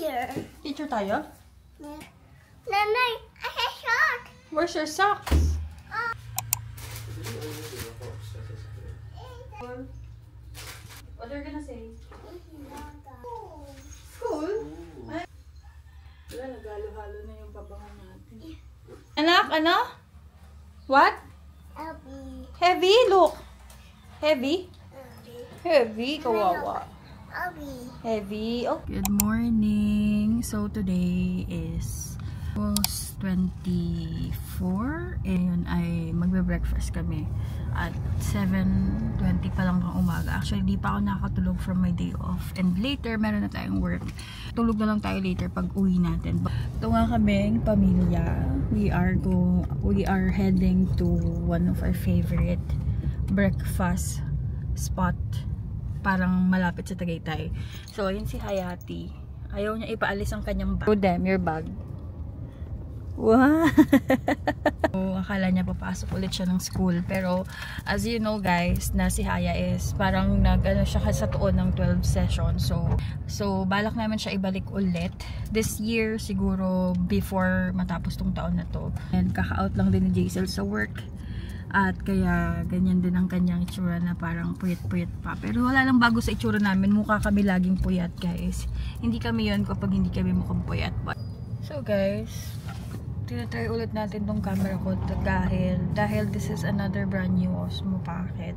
teacher. Teacher tayo? Nanay, I have shot. Where's your socks? What are you gonna say? School? Wala, nagalo-halo na yung pabangan natin. Anak, ano? What? Heavy? Look. Heavy? Heavy? Kawawa. Heavy. Oh. Good morning. So today is August 24 and ay magbe-breakfast kami at 7:20 pa lang ng umaga. Actually, di pa ako nakakatulog from my day off. And later, meron na tayong work. Tulog na lang tayo later pag uwi natin. Ito nga kaming pamilya. We are heading to one of our favorite breakfast spot. Parang malapit sa Tagaytay. So, ayun si Hayati. Ayaw niya ipaalis ang kanyang bag. Show them your bag. Wow! So, akala niya papasok ulit siya ng school. Pero, as you know guys, na si Haya is parang nag-ano siya sa tuon ng 12 session. So, balak namin siya ibalik ulit. This year, siguro before matapos tong taon na to. And kaka-out lang din ni Jaisel sa work. At kaya ganyan din ang kanyang itsura na parang puyat-puyat pa. Pero wala lang bago sa itsura namin. Mukha kami laging puyat guys. Hindi kami yun kapag hindi kami mukhang puyat. So guys, tinatry ulit natin tong camera ko dahil this is another brand new Osmo packet.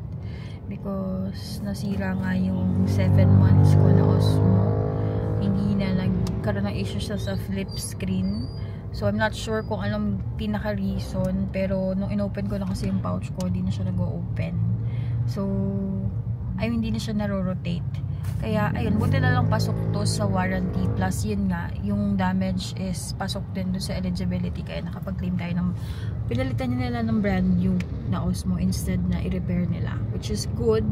Because nasira nga yung 7 months ko na Osmo. Hindi na nagkaroon ng issues sa flip screen. So, I'm not sure kung anong pinaka-reason. Pero, nung inopen ko na kasi yung pouch ko, hindi na siya nag-open. So, hindi na siya naro-rotate. Kaya, ayun, buti na lang pasok to sa warranty. Plus, yun nga, yung damage is pasok din doon sa eligibility. Kaya nakapag-claim tayo ng, pinalitan nila ng brand new na Osmo instead na i-repair nila. Which is good.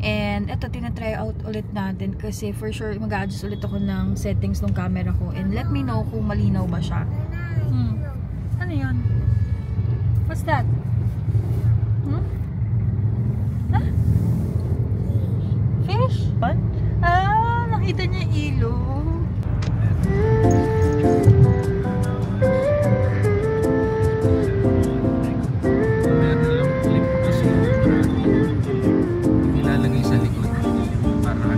And, eto, tinatry out ulit natin. Kasi, for sure, mag-adjust ulit ako ng settings ng camera ko. And let me know kung malinaw ba siya. Ano yun? What's that? Fish? What? Nakita niya ilo. Ilalagay sa likod para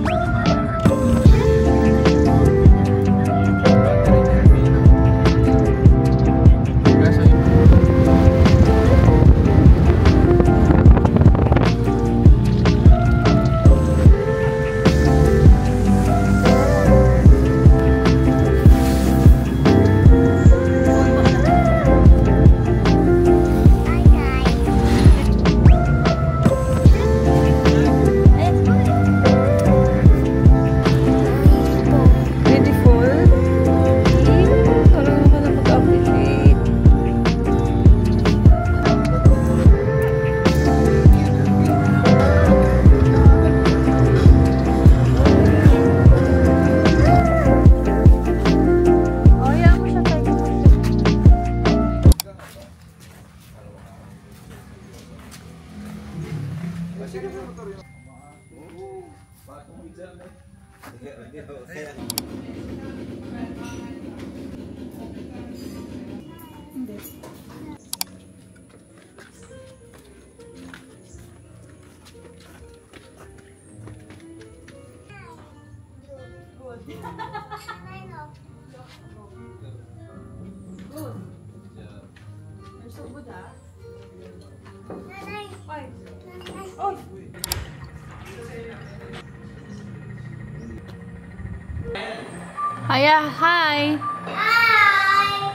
Haya, hi! Hi!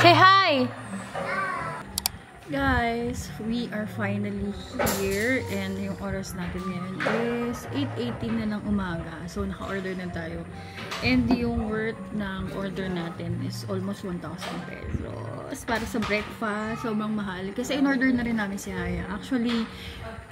Say hi! Guys, we are finally here and yung oras natin ngayon is 8:18 na ng umaga. So, naka-order na tayo. And yung worth ng order natin is almost 1,000 pesos. Para sa breakfast, sobrang mahal. Kasi in-order na rin namin si Haya. Actually,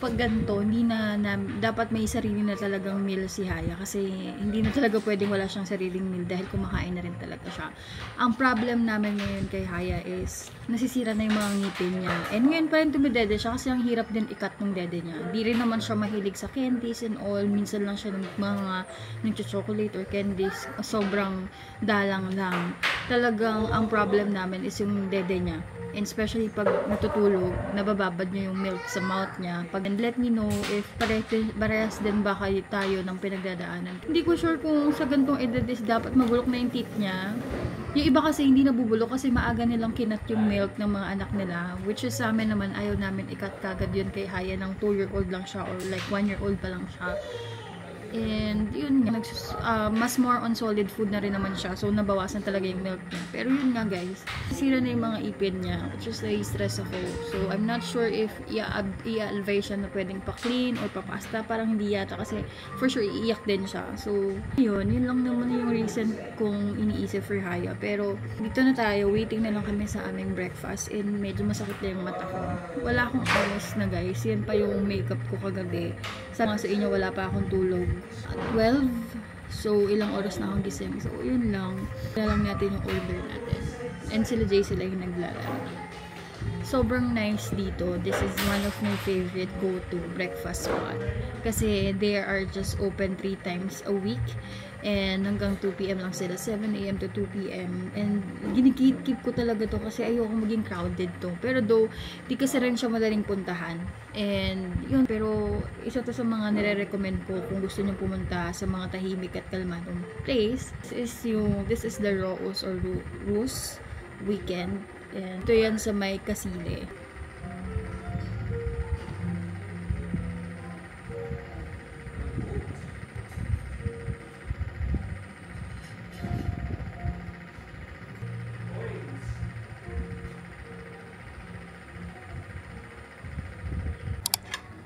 pag ganito, hindi na dapat may sarili na talagang meal si Haya kasi hindi na talaga pwedeng wala siyang sariling meal dahil kumakain na rin talaga siya. Ang problem namin ngayon kay Haya is nasisira na yung mga ngipin niya. And ngayon pa rin tumidede siya kasi ang hirap din ikat ng dede niya. Di rin naman siya mahilig sa candies and all. Minsan lang siya ng mga nagcho-chocolate or candies. Sobrang dalang lang. Talagang ang problem namin is yung dede niya. And especially pag natutulog, nabababad niya yung milk sa mouth niya. And let me know if parehas din ba kayo tayo ng pinagdadaanan. Hindi ko sure kung sa gantong edad is dapat mabulok na yung teeth niya. Yung iba kasi hindi nabubulok kasi maaga nilang kinat yung milk ng mga anak nila. Which is sa amin naman, ayaw namin ikat kagad yun kay Haya ng 2-year-old lang siya or like 1-year-old pa lang siya. And yun nga, mas more on solid food na rin naman siya. So, nabawasan talaga yung milk niya. Pero yun nga guys, sira na yung mga ipin niya. Which is stress ako. So, I'm not sure if i-advise siya na pwedeng pa-clean or pa-pasta. Parang hindi yata kasi for sure iiyak din siya. So, yun lang naman yung reason kung iniisip for Haya. Pero, dito na tayo. Waiting na lang kami sa aming breakfast. And medyo masakit na yung mata ko. Wala akong oras na guys. Yan pa yung makeup ko kagabi. Sa inyo, wala pa akong tulog. 12. So, ilang oras na akong gising. So, yun lang. Kaya lang natin yung order natin. And sila Jay, sila yung naglalaro. Sobrang nice dito. This is one of my favorite go-to breakfast spot. Kasi they are just open 3 times a week. And hanggang 2 PM lang sila. 7 AM to 2 PM. And ginikip ko talaga to kasi ayoko maging crowded to. Pero though, di kasi rin siya madaling puntahan. And yun, pero isa to sa mga nire-recommend ko kung gusto niyo pumunta sa mga tahimik at kalmadong place. This is the Roos or Roos Weekend. And ito yan sa may Kasile.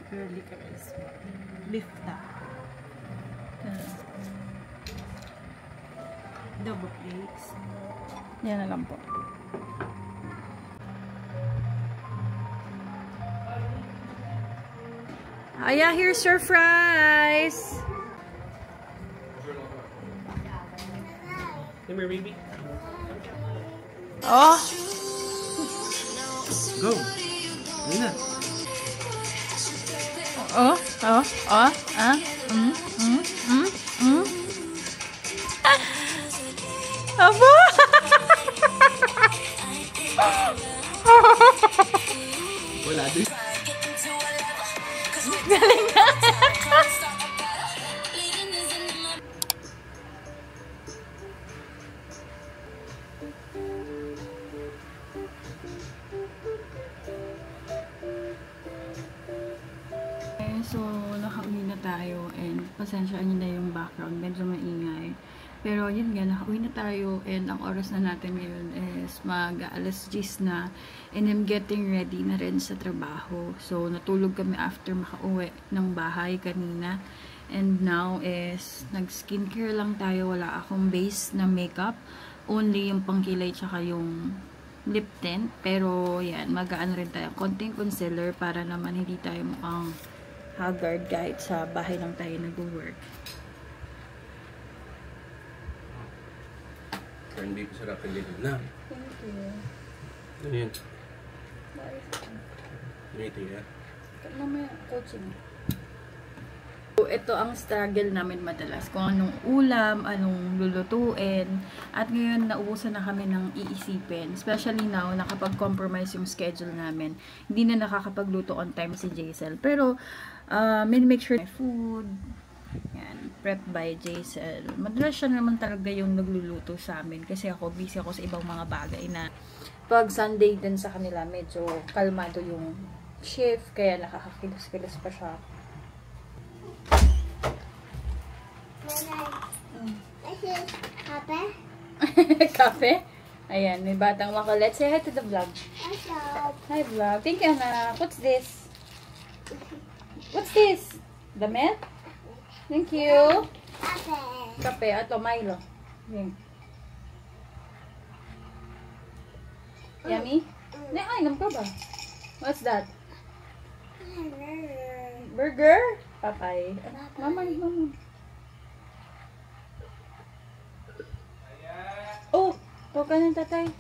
Curly fries. Beef ta. Double plates. Yan na lang po. Aya, here's your fries. Come here, baby. Oh. Go. Nina. Aba! Wala din. Galing na! So, nakauwi na tayo and pasensyaan nyo na yung background, medyo maingay. Pero yun nga, nakauwi na tayo and ang oras na natin ngayon is mag-alas 10 na and I'm getting ready na rin sa trabaho. So, natulog kami after makauwi ng bahay kanina. And now is nag-skincare lang tayo, wala akong base na makeup. Only yung pangkilay tsaka yung lip tint. Pero yan, mag-ano rin tayo, konting concealer para naman hindi tayo mukhang haggard kahit sa bahay lang tayo nag-work. Hindi ko sarap ang lilim na. Thank you. Ano yun? Ito yan. Mamaya, coaching. So, ito ang struggle namin madalas. Kung anong ulam, anong lulutuin. At ngayon, naubusan na kami ng iisipin. Especially now, nakapag-compromise yung schedule namin. Hindi na nakakapagluto on time si Jaisel. Pero, make sure food. Yan, prep by Jaisel. Madalas siya naman talaga yung nagluluto sa amin. Kasi ako, busy ako sa ibang mga bagay na pag Sunday din sa kanila, medyo kalmado yung shift. Kaya nakakakilos-kilos pa siya. This is Papa. Kape? Ayan, may batang makulit. Say hi to the vlog. Hello. Hi vlog. Thank you, anak. What's this? What's this? Damit? Thank you. Papa. Kape. Ato, Milo. Yan. Yummy? Nainom ka ba? What's that? Burger? Papay. Mama. Oh, ka ng tatay.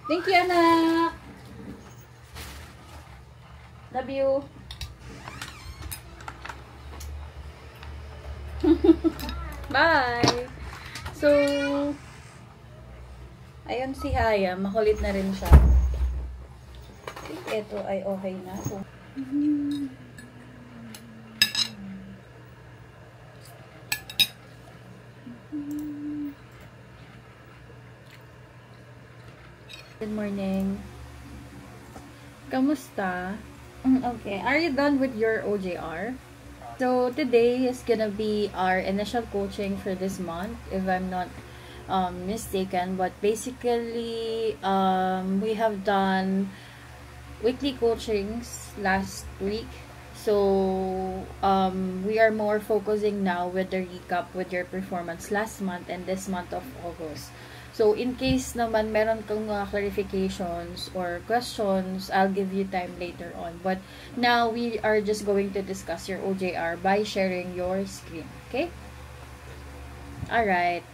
Thank you, anak. Love you. Bye. So, ayun si Haya. Makulit na rin siya. Ito ay okay na. So, good morning. Kamusta? Okay. Are you done with your OJR? So, today is gonna be our initial coaching for this month, if I'm not mistaken. But basically, we have done weekly coachings last week. So, we are more focusing now with the recap with your performance last month and this month of August. So, in case naman meron kang mga clarifications or questions, I'll give you time later on. But now, we are just going to discuss your OJR by sharing your screen. Okay? Alright.